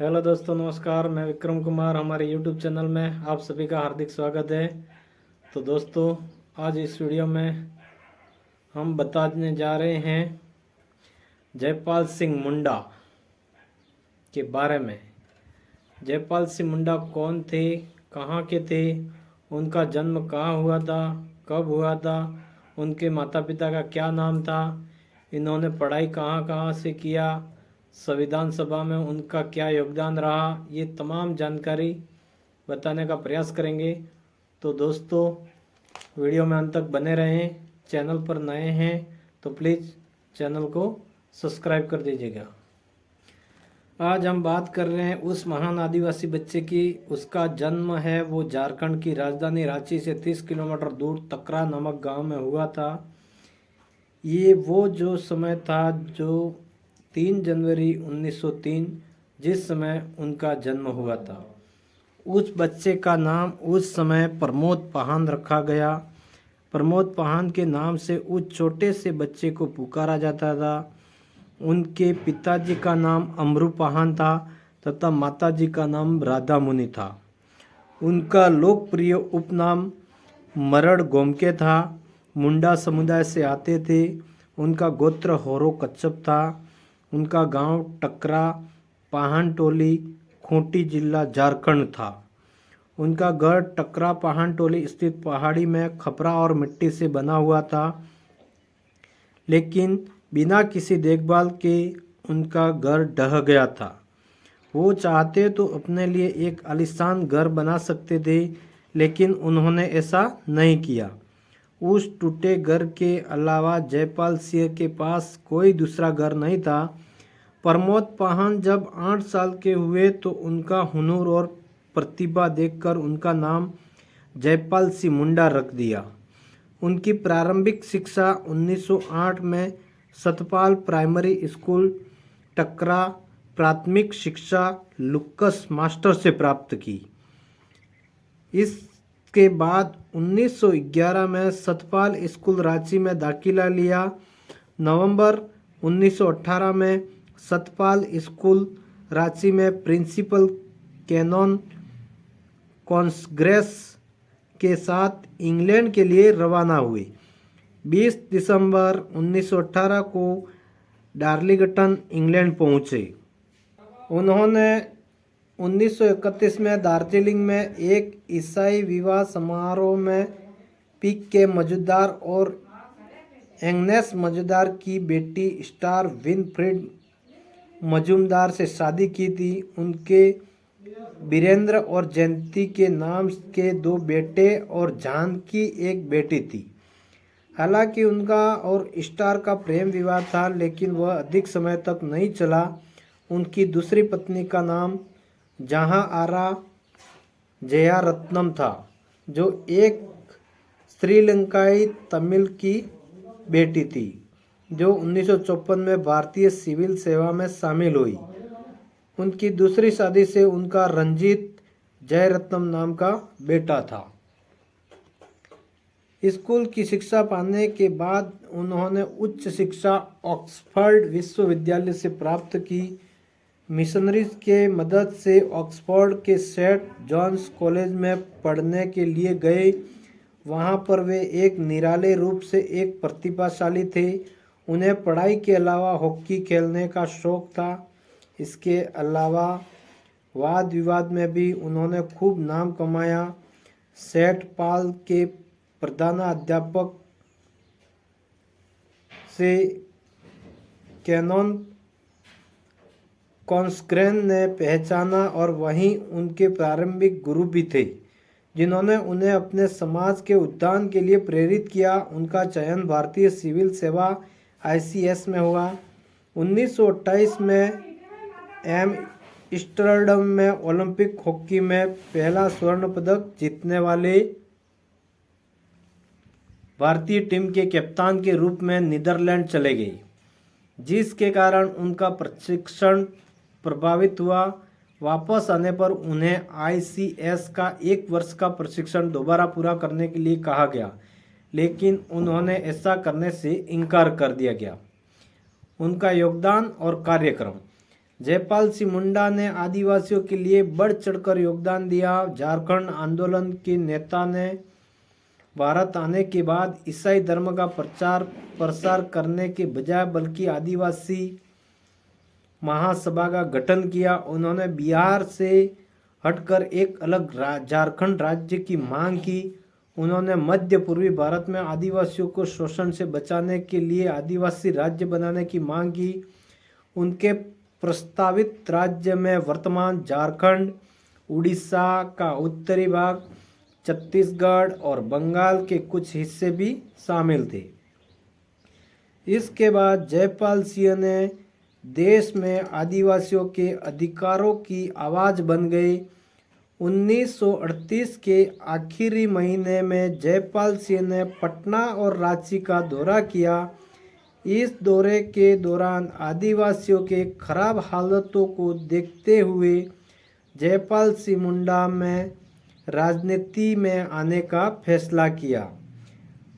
Hello दोस्तों, नमस्कार। मैं विक्रम कुमार। हमारे यूट्यूब चैनल में आप सभी का हार्दिक स्वागत है। तो दोस्तों, आज इस वीडियो में हम बताने जा रहे हैं जयपाल सिंह मुंडा के बारे में। जयपाल सिंह मुंडा कौन थे, कहाँ के थे, उनका जन्म कहाँ हुआ था, कब हुआ था, उनके माता पिता का क्या नाम था, इन्होंने पढ़ाई कहाँ कहाँ से किया, संविधान सभा में उनका क्या योगदान रहा, ये तमाम जानकारी बताने का प्रयास करेंगे। तो दोस्तों, वीडियो में अंत तक बने रहें। चैनल पर नए हैं तो प्लीज़ चैनल को सब्सक्राइब कर दीजिएगा। आज हम बात कर रहे हैं उस महान आदिवासी बच्चे की। उसका जन्म है वो झारखंड की राजधानी रांची से 30 किलोमीटर दूर तकरा नामक गांव में हुआ था। ये वो जो समय था जो 3 जनवरी 1903 जिस समय उनका जन्म हुआ था। उस बच्चे का नाम उस समय प्रमोद पाहन रखा गया। प्रमोद पाहन के नाम से उस छोटे से बच्चे को पुकारा जाता था। उनके पिताजी का नाम अमरू पाहन था तथा माताजी का नाम राधा मुनि था। उनका लोकप्रिय उपनाम मरड़ गोमके था। मुंडा समुदाय से आते थे। उनका गोत्र होरो कच्छप था। उनका गांव टकरा पाहन टोली खूंटी जिला झारखंड था। उनका घर टकरा पाहन टोली स्थित पहाड़ी में खपरा और मिट्टी से बना हुआ था, लेकिन बिना किसी देखभाल के उनका घर ढह गया था। वो चाहते तो अपने लिए एक आलीशान घर बना सकते थे, लेकिन उन्होंने ऐसा नहीं किया। उस टूटे घर के अलावा जयपाल सिंह के पास कोई दूसरा घर नहीं था। प्रमोद पाहन जब 8 साल के हुए तो उनका हुनर और प्रतिभा देखकर उनका नाम जयपाल सिंह मुंडा रख दिया। उनकी प्रारंभिक शिक्षा 1908 में सतपाल प्राइमरी स्कूल टकरा, प्राथमिक शिक्षा लुक्कस मास्टर से प्राप्त की। इसके बाद 1911 में सतपाल स्कूल रांची में दाखिला लिया। नवंबर 1918 में सतपाल स्कूल रांची में प्रिंसिपल कैनन कॉन्ग्रेस के साथ इंग्लैंड के लिए रवाना हुए। 20 दिसंबर 1918 को डार्लिंगटन इंग्लैंड पहुंचे। उन्होंने 1931 में दार्जिलिंग में एक ईसाई विवाह समारोह में पिक के मजुमदार और एग्नेस मजुमदार की बेटी स्टार विनफ्रीड मजुमदार से शादी की थी। उनके वीरेंद्र और जयंती के नाम के 2 बेटे और जानकी एक बेटी थी। हालांकि उनका और स्टार का प्रेम विवाह था, लेकिन वह अधिक समय तक नहीं चला। उनकी दूसरी पत्नी का नाम जहां आरा जयारत्नम था, जो एक श्रीलंकाई तमिल की बेटी थी, जो 1954 में भारतीय सिविल सेवा में शामिल हुई। उनकी दूसरी शादी से उनका रंजीत जयरत्नम नाम का बेटा था। स्कूल की शिक्षा पाने के बाद उन्होंने उच्च शिक्षा ऑक्सफोर्ड विश्वविद्यालय से प्राप्त की। मिशनरीज के मदद से ऑक्सफोर्ड के सेंट जॉन्स कॉलेज में पढ़ने के लिए गए। वहां पर वे एक निराले रूप से एक प्रतिभाशाली थे। उन्हें पढ़ाई के अलावा हॉकी खेलने का शौक था। इसके अलावा वाद विवाद में भी उन्होंने खूब नाम कमाया। सेंट पॉल के प्रधानाध्यापक से कैनन कॉन्ग्रेस ने पहचाना और वहीं उनके प्रारंभिक गुरु भी थे, जिन्होंने उन्हें अपने समाज के उत्थान के लिए प्रेरित किया। उनका चयन भारतीय सिविल सेवा ICS में हुआ। 1928 में एम्स्टर्डम में ओलंपिक हॉकी में पहला स्वर्ण पदक जीतने वाले भारतीय टीम के कप्तान के रूप में नीदरलैंड चले गए, जिसके कारण उनका प्रशिक्षण प्रभावित हुआ। वापस आने पर उन्हें ICS का 1 वर्ष का प्रशिक्षण दोबारा पूरा करने के लिए कहा गया, लेकिन उन्होंने ऐसा करने से इनकार कर दिया गया। उनका योगदान और कार्यक्रम। जयपाल सिंह मुंडा ने आदिवासियों के लिए बढ़ चढ़कर योगदान दिया। झारखंड आंदोलन के नेता ने भारत आने के बाद ईसाई धर्म का प्रचार प्रसार करने के बजाय बल्कि आदिवासी महासभा का गठन किया। उन्होंने बिहार से हटकर एक अलग झारखंड राज्य की मांग की। उन्होंने मध्य पूर्वी भारत में आदिवासियों को शोषण से बचाने के लिए आदिवासी राज्य बनाने की मांग की। उनके प्रस्तावित राज्य में वर्तमान झारखंड, उड़ीसा का उत्तरी भाग, छत्तीसगढ़ और बंगाल के कुछ हिस्से भी शामिल थे। इसके बाद जयपाल सिंह ने देश में आदिवासियों के अधिकारों की आवाज़ बन गए। 1938 के आखिरी महीने में जयपाल सिंह ने पटना और रांची का दौरा किया। इस दौरे के दौरान आदिवासियों के खराब हालातों को देखते हुए जयपाल सिंह मुंडा में राजनीति में आने का फैसला किया।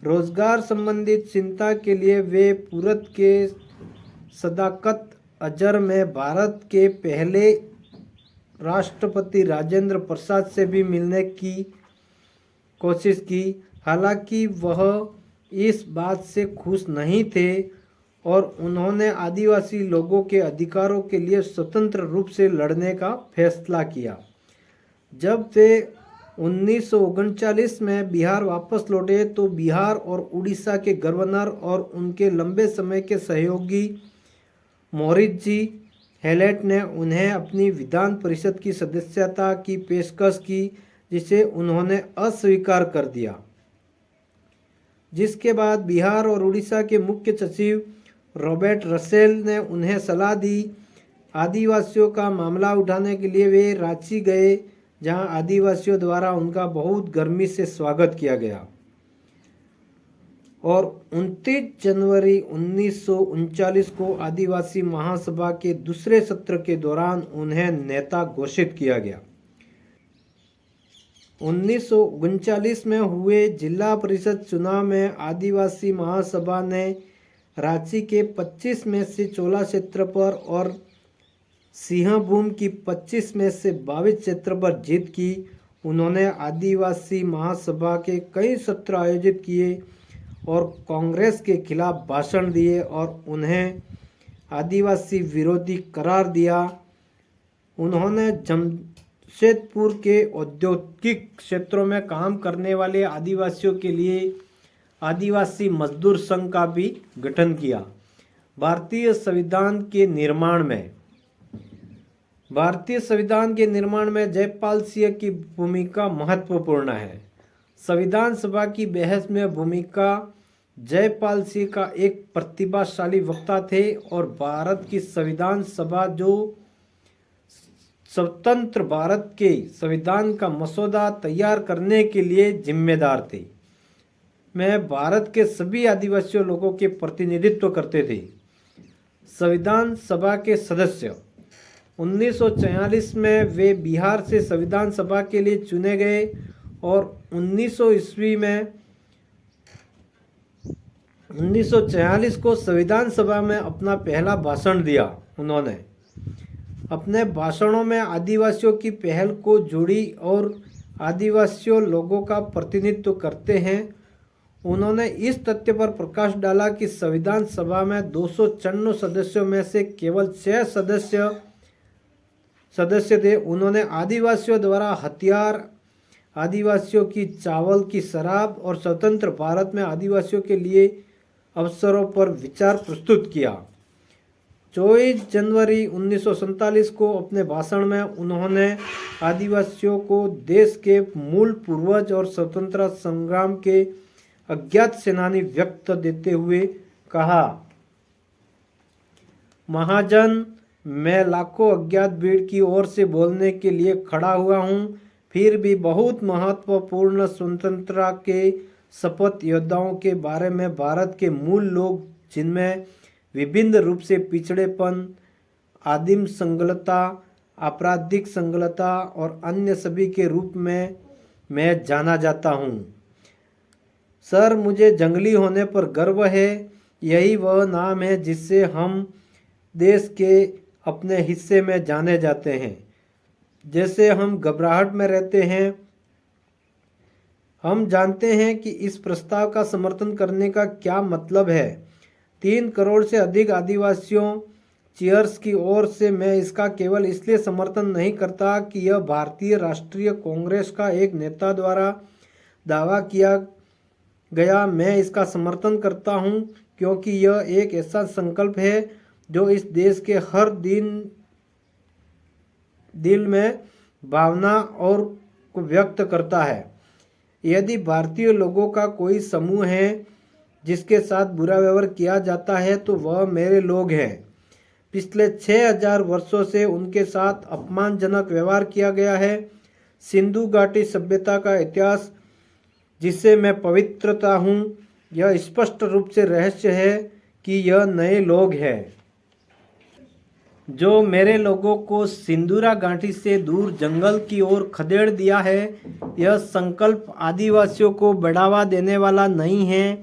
रोजगार संबंधित चिंता के लिए वे पूरत के सदाकत अजहर में भारत के पहले राष्ट्रपति राजेंद्र प्रसाद से भी मिलने की कोशिश की। हालांकि वह इस बात से खुश नहीं थे और उन्होंने आदिवासी लोगों के अधिकारों के लिए स्वतंत्र रूप से लड़ने का फैसला किया। जब वे 1939 में बिहार वापस लौटे तो बिहार और उड़ीसा के गवर्नर और उनके लंबे समय के सहयोगी मोरिस हैलेट ने उन्हें अपनी विधान परिषद की सदस्यता की पेशकश की, जिसे उन्होंने अस्वीकार कर दिया। जिसके बाद बिहार और उड़ीसा के मुख्य सचिव रॉबर्ट रसेल ने उन्हें सलाह दी। आदिवासियों का मामला उठाने के लिए वे रांची गए, जहां आदिवासियों द्वारा उनका बहुत गर्मी से स्वागत किया गया और 29 जनवरी 1939 को आदिवासी महासभा के दूसरे सत्र के दौरान उन्हें नेता घोषित किया गया। 1939 में हुए जिला परिषद चुनाव में आदिवासी महासभा ने रांची के 25 में से 14 क्षेत्र पर और सिंहभूम की 25 में से 22 क्षेत्र पर जीत की। उन्होंने आदिवासी महासभा के कई सत्र आयोजित किए और कांग्रेस के खिलाफ भाषण दिए और उन्हें आदिवासी विरोधी करार दिया। उन्होंने जमशेदपुर के औद्योगिक क्षेत्रों में काम करने वाले आदिवासियों के लिए आदिवासी मजदूर संघ का भी गठन किया। भारतीय संविधान के निर्माण में जयपाल सिंह की भूमिका महत्वपूर्ण है। संविधान सभा की बहस में भूमिका जयपाल सिंह का एक प्रतिभाशाली वक्ता थे और भारत की संविधान सभा जो स्वतंत्र भारत के संविधान का मसौदा तैयार करने के लिए जिम्मेदार थे, में भारत के सभी आदिवासी लोगों के प्रतिनिधित्व करते थे। संविधान सभा के सदस्य 1944 में वे बिहार से संविधान सभा के लिए चुने गए और 1946 को संविधान सभा में अपना पहला भाषण दिया। उन्होंने अपने भाषणों में आदिवासियों की पहल को जोड़ी और आदिवासियों लोगों का प्रतिनिधित्व करते हैं। उन्होंने इस तथ्य पर प्रकाश डाला कि संविधान सभा में 294 सदस्यों में से केवल 6 सदस्य थे। उन्होंने आदिवासियों द्वारा हथियार, आदिवासियों की चावल की शराब और स्वतंत्र भारत में आदिवासियों के लिए अवसरों पर विचार प्रस्तुत किया। 24 जनवरी 1947 को अपने भाषण में उन्होंने आदिवासियों को देश के मूल पूर्वज और स्वतंत्रता संग्राम के अज्ञात सेनानी व्यक्त देते हुए कहा, महाजन, मैं लाखों अज्ञात भीड़ की ओर से बोलने के लिए खड़ा हुआ हूँ। फिर भी बहुत महत्वपूर्ण स्वतंत्रता के शपथ योद्धाओं के बारे में भारत के मूल लोग, जिनमें विभिन्न रूप से पिछड़ेपन, आदिम संगलता, आपराधिक संगलता और अन्य सभी के रूप में मैं जाना जाता हूँ। सर, मुझे जंगली होने पर गर्व है। यही वह नाम है जिससे हम देश के अपने हिस्से में जाने जाते हैं। जैसे हम घबराहट में रहते हैं। हम जानते हैं कि इस प्रस्ताव का समर्थन करने का क्या मतलब है। 3 करोड़ से अधिक आदिवासियों चीयर्स की ओर से मैं इसका केवल इसलिए समर्थन नहीं करता कि यह भारतीय राष्ट्रीय कांग्रेस का एक नेता द्वारा दावा किया गया। मैं इसका समर्थन करता हूं क्योंकि यह एक ऐसा संकल्प है जो इस देश के हर दिल में भावना और को व्यक्त करता है। यदि भारतीय लोगों का कोई समूह है जिसके साथ बुरा व्यवहार किया जाता है तो वह मेरे लोग हैं। पिछले 6000 वर्षों से उनके साथ अपमानजनक व्यवहार किया गया है। सिंधु घाटी सभ्यता का इतिहास जिसे मैं पवित्रता हूँ, यह स्पष्ट रूप से रहस्य है कि यह नए लोग हैं जो मेरे लोगों को सिंधुरा घाटी से दूर जंगल की ओर खदेड़ दिया है। यह संकल्प आदिवासियों को बढ़ावा देने वाला नहीं है।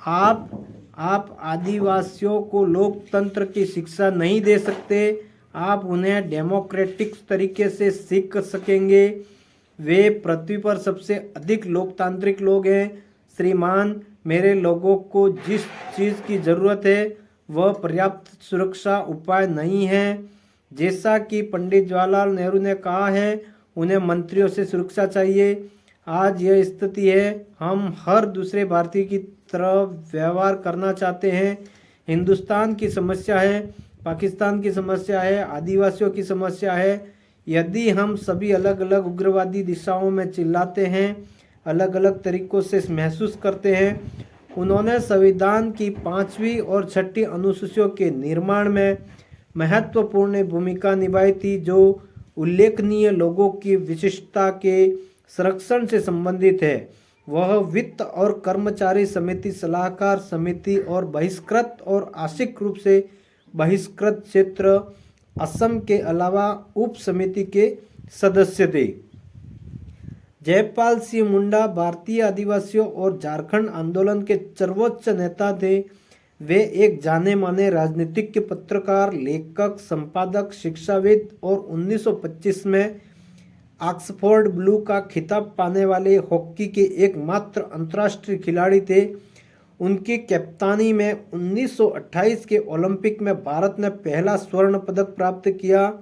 आप आदिवासियों को लोकतंत्र की शिक्षा नहीं दे सकते। आप उन्हें डेमोक्रेटिक तरीके से सीख सकेंगे। वे पृथ्वी पर सबसे अधिक लोकतांत्रिक लोग हैं। श्रीमान, मेरे लोगों को जिस चीज़ की ज़रूरत है वह पर्याप्त सुरक्षा उपाय नहीं है। जैसा कि पंडित जवाहरलाल नेहरू ने कहा है, उन्हें मंत्रियों से सुरक्षा चाहिए। आज यह स्थिति है। हम हर दूसरे भारतीय की तरह व्यवहार करना चाहते हैं। हिंदुस्तान की समस्या है, पाकिस्तान की समस्या है, आदिवासियों की समस्या है। यदि हम सभी अलग अलग उग्रवादी दिशाओं में चिल्लाते हैं, अलग अलग तरीकों से महसूस करते हैं। उन्होंने संविधान की 5वीं और 6ठी अनुसूचियों के निर्माण में महत्वपूर्ण भूमिका निभाई थी, जो उल्लेखनीय लोगों की विशिष्टता के संरक्षण से संबंधित है। वह वित्त और कर्मचारी समिति, सलाहकार समिति और बहिष्कृत और आंशिक रूप से बहिष्कृत क्षेत्र असम के अलावा उप समिति के सदस्य थे। जयपाल सिंह मुंडा भारतीय आदिवासियों और झारखंड आंदोलन के सर्वोच्च नेता थे। वे एक जाने माने राजनीतिज्ञ, पत्रकार, लेखक, संपादक, शिक्षाविद और 1925 में ऑक्सफोर्ड ब्लू का खिताब पाने वाले हॉकी के एकमात्र अंतर्राष्ट्रीय खिलाड़ी थे। उनकी कप्तानी में 1928 के ओलंपिक में भारत ने पहला स्वर्ण पदक प्राप्त किया।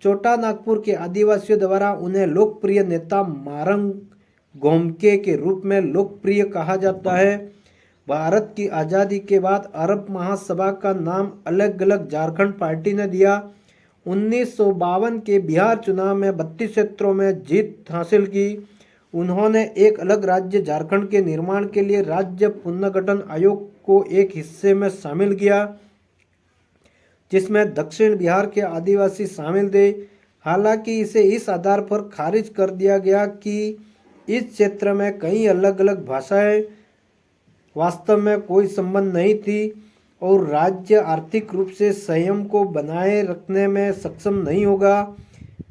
छोटा नागपुर के आदिवासियों द्वारा उन्हें लोकप्रिय नेता मारंग गोमके के रूप में लोकप्रिय कहा जाता है। भारत की आज़ादी के बाद अरब महासभा का नाम अलग अलग झारखंड पार्टी ने दिया। 1952 के बिहार चुनाव में 32 क्षेत्रों में जीत हासिल की। उन्होंने एक अलग राज्य झारखंड के निर्माण के लिए राज्य पुनर्गठन आयोग को एक हिस्से में शामिल किया, जिसमें दक्षिण बिहार के आदिवासी शामिल थे। हालांकि इसे इस आधार पर खारिज कर दिया गया कि इस क्षेत्र में कई अलग अलग भाषाएं वास्तव में कोई संबंध नहीं थी और राज्य आर्थिक रूप से संयम को बनाए रखने में सक्षम नहीं होगा।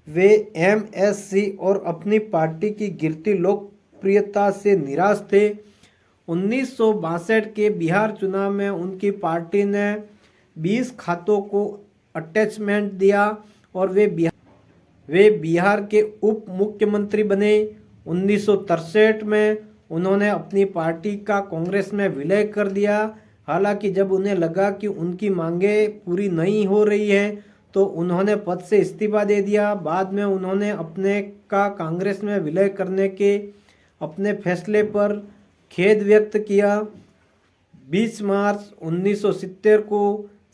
वे एमएससी और अपनी पार्टी की गिरती लोकप्रियता से निराश थे। 1962 के बिहार चुनाव में उनकी पार्टी ने 20 खातों को अटैचमेंट दिया और वे बिहार के उप मुख्यमंत्री बने। 1963 में उन्होंने अपनी पार्टी का कांग्रेस में विलय कर दिया। हालांकि जब उन्हें लगा कि उनकी मांगें पूरी नहीं हो रही हैं तो उन्होंने पद से इस्तीफा दे दिया। बाद में उन्होंने अपने का कांग्रेस में विलय करने के अपने फैसले पर खेद व्यक्त किया। 20 मार्च 1970 को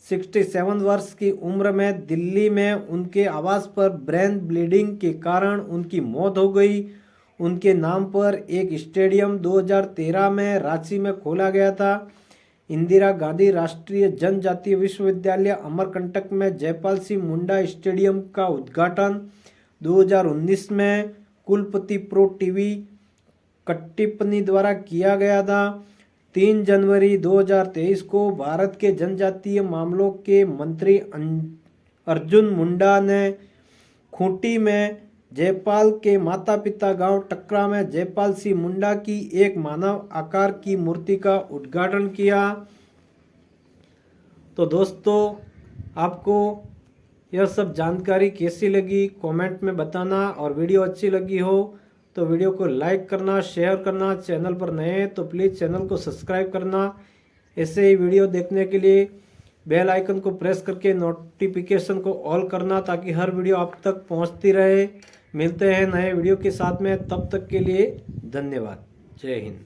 67 वर्ष की उम्र में दिल्ली में उनके आवास पर ब्रेन ब्लीडिंग के कारण उनकी मौत हो गई। उनके नाम पर एक स्टेडियम 2013 में रांची में खोला गया था। इंदिरा गांधी राष्ट्रीय जनजातीय विश्वविद्यालय अमरकंटक में जयपाल सिंह मुंडा स्टेडियम का उद्घाटन 2019 में कुलपति प्रो टीवी कट्टिपनी द्वारा किया गया था। 3 जनवरी 2023 को भारत के जनजातीय मामलों के मंत्री अर्जुन मुंडा ने खूंटी में जयपाल के माता पिता गांव टकरा में जयपाल सिंह मुंडा की एक मानव आकार की मूर्ति का उद्घाटन किया। तो दोस्तों, आपको यह सब जानकारी कैसी लगी कमेंट में बताना, और वीडियो अच्छी लगी हो तो वीडियो को लाइक करना, शेयर करना, चैनल पर नए हैं तो प्लीज़ चैनल को सब्सक्राइब करना। ऐसे ही वीडियो देखने के लिए बेल आइकन को प्रेस करके नोटिफिकेशन को ऑल करना, ताकि हर वीडियो आप तक पहुंचती रहे। मिलते हैं नए वीडियो के साथ में, तब तक के लिए धन्यवाद। जय हिंद।